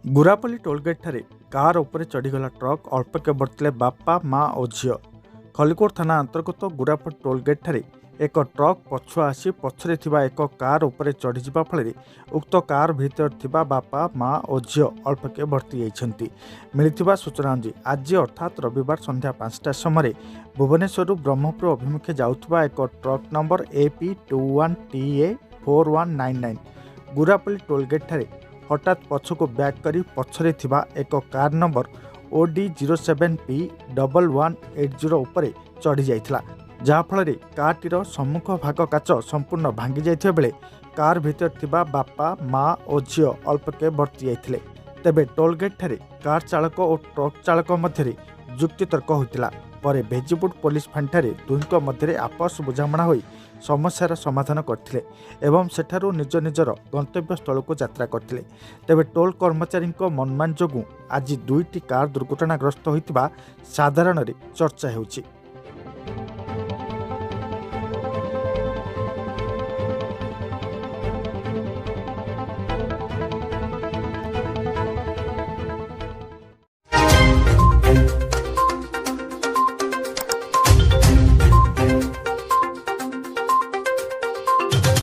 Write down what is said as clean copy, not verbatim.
गुरापल्ली toll gate ठारे car उपरे चढ़ीगला truck अल्पके बर्तिले बापा माँ और झील। खलिकोट थाना अंतर्गत गुरापल्ली टोलगेट ठारे एक ट्रक पछुआ आसी पछरे थिबा एक कार उपरे चढ़ी जिबा फଳରେ उक्त कार भितर थिबा बापा माँ और झील अल्पके बर्ती जाइछन्ति। मिलिथिबा सूचना अनुसार आज अर्थात रविवार संध्या 5टा समय भुवनेश्वर ब्रह्मपुर अभिमुखे जाउथबा एक ट्रक नंबर AP21TA 4199 गुरापल्ली टोलगेट ठारे हठात पछको बैक करी पछरे थिबा एक कार नंबर OD07P1180 उपरे चढ़ी जाइथिला, जहा फଳରେ कारटीर सम्मुख भाग काच संपूर्ण भांगी जाइथिबा बेले कार भितर थिबा बापा माँ और झील अल्पके बर्ती जाइथिले। तेबे टोलगेट ठारे कार चालक और ट्रक चालक मध्य जुक्तितर्क होइतिला। परे भेजिपुर पुलिस फांठारे दुहींक मध्य आपस बुझामणा होई समस्यार समाधान करथिले एवं सेठारु निज निजर गंतव्य स्थल को यात्रा करथिले। तेबे टोल कर्मचारी मनमान जोगु आज दुईटी कार दुर्घटनाग्रस्त होइतिबा साधारण चर्चा हेउछि।